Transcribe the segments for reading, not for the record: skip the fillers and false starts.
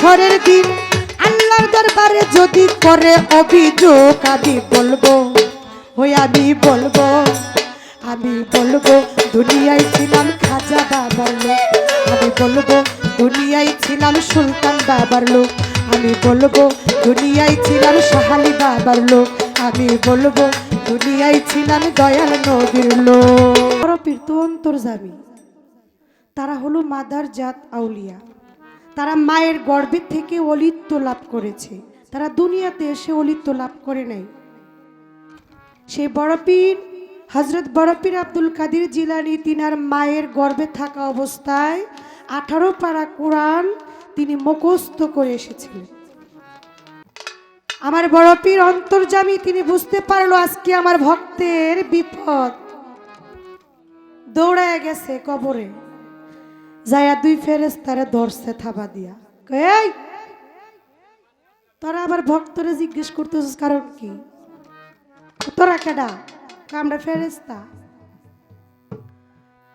হাসরের দিন আল্লাহর দরবারে যদি করে অভিযোগ আমি বলবো আমি বলবো দুনিয়ায় ছিলাম খাজা বাবার লোক, আমি বলবো দুনিয়ায় ছিলাম সুলতান বাবার লোক, আমি বলবো দুনিয়ায় ছিলাম শাহালি বাবার লোক, আমি বলবো দুনিয়ায় ছিলাম দয়াল নবীর লোক। বড় পীর তো অন্তর্যামী, তারা হলো মাদার জাত আউলিয়া, তারা মায়ের গর্ভে থেকে অলিত্ব লাভ করেছে, তারা দুনিয়াতে এসে অলিত্ব লাভ করে নাই। সেই বড় পীর হযরত বড় পীর আব্দুল কাদের জিলানী তিনার মায়ের গর্ভে থাকা অবস্থায় 18 পারা কোরআন তিনি মুখস্থ করে এসেছিলেন। আমার বড় পীর অন্তর্যামী, তিনি বুঝতে পারলো আজকে আমার ভক্তের বিপদ, দৌড়ায় গেছে কবরে, যায়া 2 ফেরেশতারে ধরছে থাবা দিয়া, এই তোরা আবার ভক্তরে জিজ্ঞেস করতেছিস কারণ কি, তোরা কেডা? আমরা ফেরেশতা।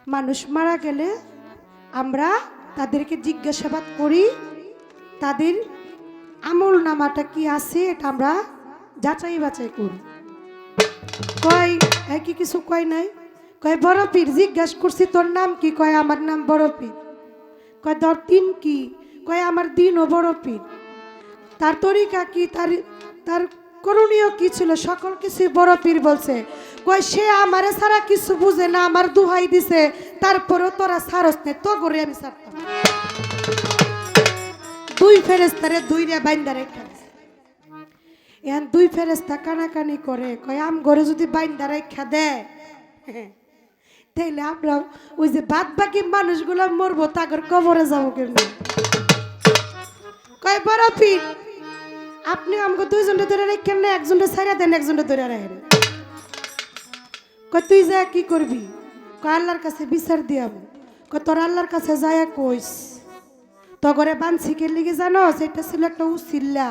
মানুষ মারা গেলে আমরা তাদেরকে জিজ্ঞাসাবাদ করি, তাদের আমল নামাটা কি আছে এটা আমরা যাচাই বাছাই করি। কয় কি কিছু কয় নাই? কয় বড় পীর জিজ্ঞাসা করছি তোর নাম কি? কয় আমার নাম বড় পীর। কয় তোর দিন কি? কয় আমার দিনও বড় পীর। তার তরিকা কি, তার করণীয় কি ছিল, সকল কিছু বড় পীর বলছে। কয় সে আমারে ছাড়া কিছু বুঝে না, আমার দুহাই দিছে, তারপরেও তোরা ছাড়স নে, তো করে আমি ছাড়তাম। 2 ফেরেশতারে 2 রে বাইন্দা রেখে এখন 2 ফেরেশতা কানাকানি করে, কয় আম ঘরে যদি বাইন্দা রেখা দেয় তাইলে আমরা ওই যে বাদ বাকি মানুষগুলা মরবো, তাগর কবরে যাবো কেমনি? কয় বড় পীর আপনি আমাকে 2 জনকে ধরে রেখেন না, একজনকে ছাইরা দেন, একজনকে ধরে রাখেন। কয় তুই যা কি করবি? কয় আল্লাহর কাছে বিচার দিয়াম। কয় তোর আল্লাহর কাছে যায়া কইস তগরে বানছি কে লিগে জানো, সেটা ছিল একটা উসিল্লা,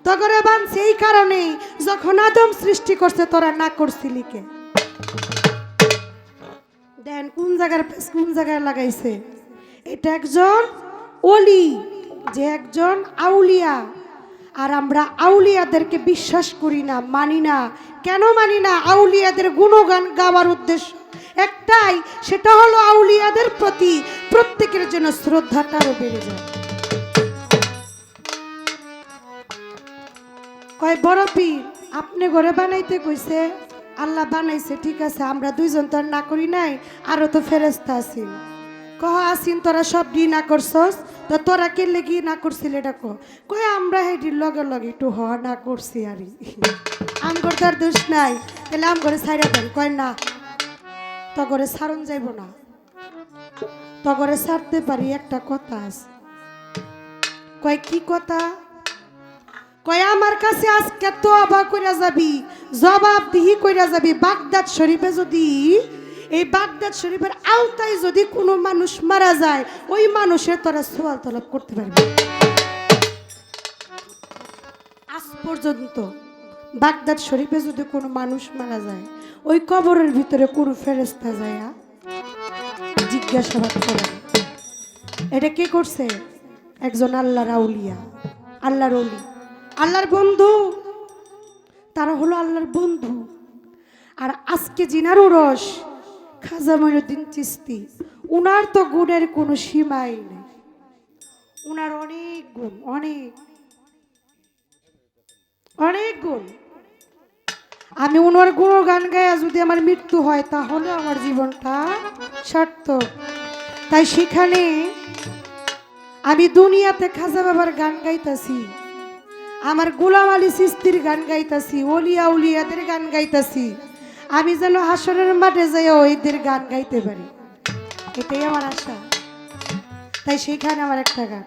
তগরে বানছি এই কারণে যখন আদম সৃষ্টি করছে তোরা না করছিলি কে। দেন কোন জায়গায় লাগাইছে। এটা একজন ওলি, যে একজন আউলিয়া, আর আমরা আউলিয়াদেরকে বিশ্বাস করি না, মানি না। কেন মানি না? আউলিয়াদের গুণগান গাওয়ার উদ্দেশ্য একটাই, সেটা হলো আউলিয়াদের প্রতি প্রত্যেকের জন্য শ্রদ্ধাটা আরো বেড়ে যায়। কয় বড় পীর আপনি ঘরে বানাইতে কইছে, আল্লাহ বানাইছে ঠিক আছে, আমরা 2 জন তো না করি নাই, আরো তো ফেরেশতা আছেন। কহ আসিন তোরা সব ডি না করছস, তো তোরা কে লেগি না করছিল এটা কয় আমরা হেডির লগে লগে একটু না করছি আরি, আমগর তার দোষ নাই, তাহলে আম ঘরে ছাইরা দেন। কয় না, তো ঘরে ছাড়ন যাইব না, তো ঘরে ছাড়তে পারি, একটা কথা আছে। কয় কি কথা? কয় আমার কাছে আজকে তো অবাক কইরা যাবি, জবাবদিহি কইরা যাবি, বাগদাদ শরীফে যদি, এই বাগদাদ শরীফের আওতায় যদি কোনো মানুষ মারা যায়, ওই মানুষের তোরা সওয়াল তলব করতে পারবি। আজ পর্যন্ত বাগদাদ শরীফে যদি কোনো মানুষ মারা যায়, ওই কবরের ভিতরে কোনো ফেরেশতা যায় জিজ্ঞাসাবাদ করে। এটা কে করছে? একজন আল্লাহর আউলিয়া, আল্লাহর ওলি, আল্লাহর বন্ধু। তারা হলো আল্লাহর বন্ধু। আর আজকে জিনার উরস খাজা মঈনুদ্দিন চিশতি, উনার তো গুণের কোনো সীমাই নেই, উনার অনেক গুণ, অনেক অনেক গুণ। আমি উনার গুণগান গায়া যদি আমার মৃত্যু হয় তাহলে আমার জীবনটা সার্থক। তাই সেখানে আমি দুনিয়াতে খাজা বাবার গান গাইতাছি, আমার গোলাম আলী চিশতির গান গাইতাছি, ওলিয়া উলিয়াদের গান গাইতাছি, আমি যেন হাসরের মাঠে যাই ওইদের গান গাইতে পারি, এটাই আমার আশা। তাই সেখানে আমার একটা গান,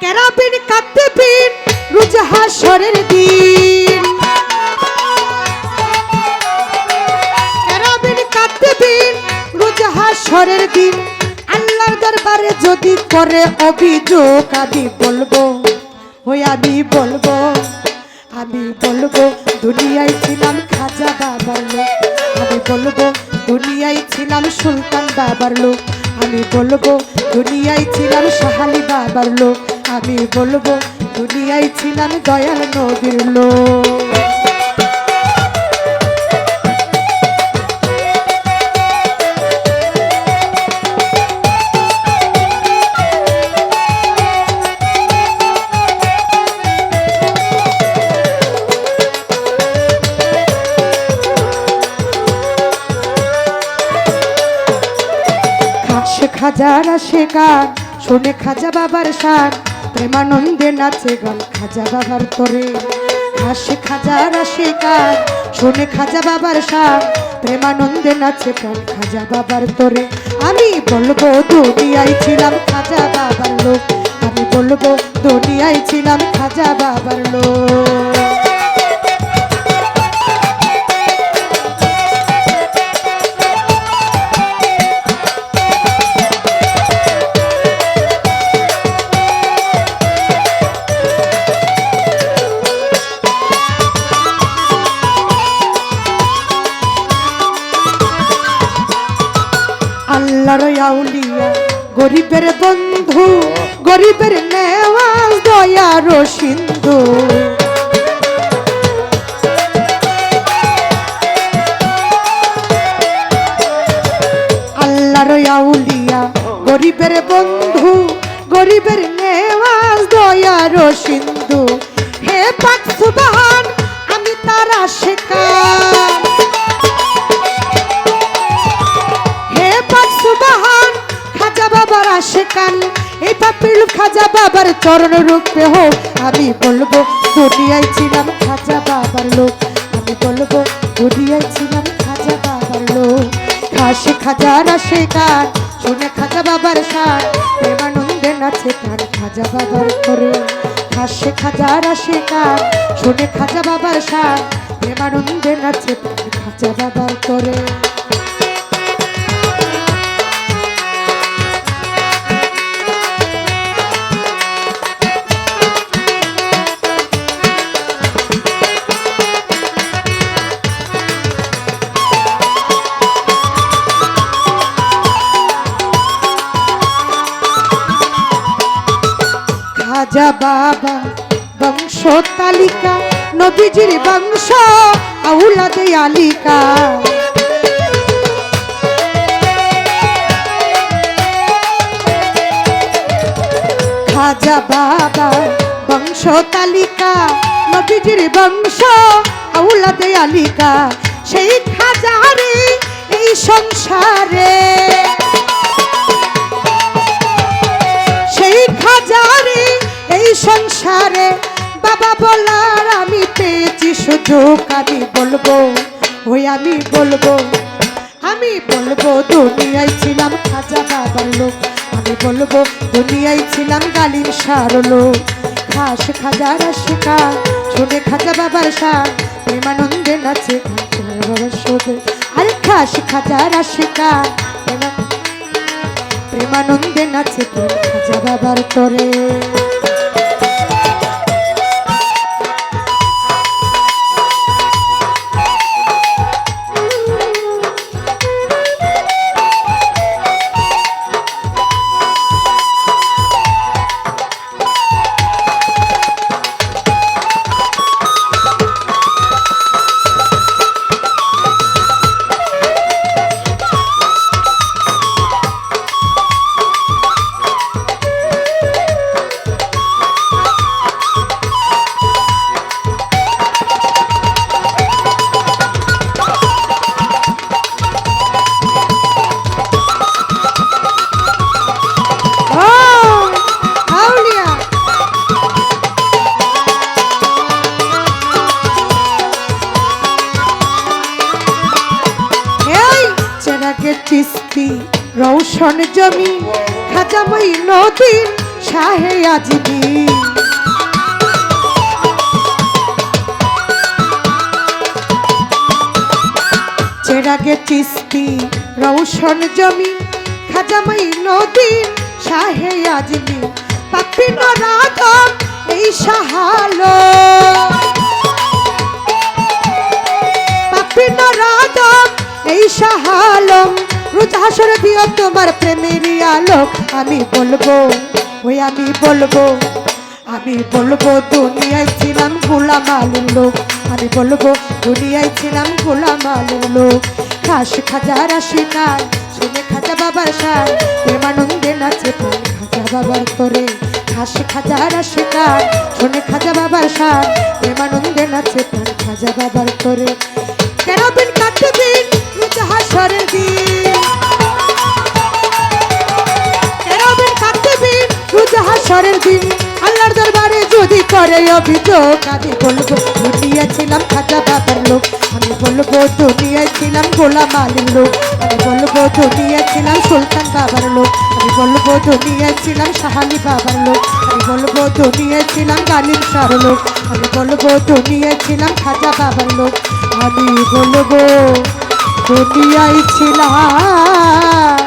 কেরাবিন কাতিবিন রোজ হাসরের দিন, কেরাবিন কাতিবিন রোজ হাসরের দিন আল্লাহর দরবারে যদি করে অভিযোগ আমি বলবো দুনিয়ায় ছিলাম খাজা বাবার লোক, আমি বলবো দুনিয়ায় ছিলাম সুলতান বাবার লোক, আমি বলবো দুনিয়ায় ছিলাম শাহালি বাবার লোক, আমি বলবো দুনিয়ায় ছিলাম দয়াল নবীর লোক। খাজারা সে গান শুনে খাজা বাবার শান, প্রেমানন্দে নাচে গান খাজা বাবার তরে। হাসে খাজারা সে গান শুনে খাজা বাবার শান, প্রেমানন্দে নাচে প্রাণ খাজা বাবার তরে। আমি বলবো দুনিয়ায় ছিলাম খাজা বাবার লোক, আমি বলবো দুনিয়ায় ছিলাম খাজা বাবার লোক। আল্লাহর আউলিয়া গরিবের বন্ধু, গরিবের নেওয়াজ দয়ার সিন্ধু। আল্লাহর আউলিয়া গরিবের বন্ধু, গরিবের নেওয়াজ দয়ার সিন্ধু। হে পাক সুবহান আমি তার আশিকান, সুবহান খাজা বাবার আশিকান। এই পাপিল খাজা বাবার চরণ রূপে হো, আমি বলবো দুনিয়ায় ছিলাম খাজা বাবার লোক, আমি বলবো দুনিয়ায় ছিলাম খাজা বাবার লোক। খাসে খাজার আশিকান শুনে খাজা বাবার শান, প্রেমানন্দে নাচে প্রাণ খাজা বাবার করে। খাসে খাজার আশিকান শুনে খাজা বাবার শান, প্রেমানন্দে নাচে প্রাণ খাজা বাবার করে। খাজা বাবা বংশ তালিকা, নবীজির বংশ আউলাদে আলিকা। খাজা বাবা বংশ তালিকা, নবীজির বংশ আউলাদে আলিকা। সেই খাজারে এই সংসারে, সেই খাজারে এই সংসারে বাবা বলার আমি পেয়েছি সুযোগ। আমি বলবো ওই আমি বলবো, আমি বলবো দুনিয়ায় ছিলাম খাজা বাবার লোক, আমি বলবো দুনিয়ায় ছিলাম গালিম সার লোক। খাস খাজার আশিকান শুনে খাজা বাবার শান, প্রেমানন্দে নাচে খাজা বাবার শোভে। আরে খাস খাজার আশিকান প্রেমানন্দে নাচে খাজা বাবার তরে। চিস্তি রৌশন জমি খাজা মঈনুদ্দিন শাহে আজমি। চেরাগে চিস্তি রৌশন জমি খাজা মঈনুদ্দিন শাহে আজমি। পাপি নরাধম এই শাহালো, পাপি নরাধম এই শাহালম রোজ হাসরে দিও তোমার প্রেমেরই আলোক। আমি বলবো ওই আমি বলবো দুনিয়ায় ছিলাম গোলাম আলীর লোক। আমি বলবো দুনিয়ায় ছিলাম গোলাম আলীর লোক। খাস খাজা রাশি নাই শুনে খাজা বাবার সার, প্রেমানন্দে নাচে প্রেম খাজা বাবার করে। খাস খাজা রাশি নাই শুনে খাজা বাবার সার, প্রেমানন্দে নাচে প্রেম খাজা বাবার করে। কেন বিন কাটবিন রোজ হাসরের দিন, কেন বিন কাটবিন রোজ হাসরের দিন। আল্লাহর দরবারে যদি করে অভিযোগ, আমি বলবো দুনিয়ায় ছিলাম খাজা বাবার লোক। আমি বলবো দুনিয়ায় ছিলাম গোলাম আলীর লোক। আমি বলবো দুনিয়ায় ছিলাম সুলতান বাবার লোক। আমি বলবো দুনিয়ায় ছিলাম শাহালি বাবার লোক। আমি বলবো দুনিয়ায় ছিলাম গালিব শাহর লোক। আমি বলবো দুনিয়ায় ছিলাম খাজা বাবার লোক। আমি বলবো দুনিয়ায় ছিলাম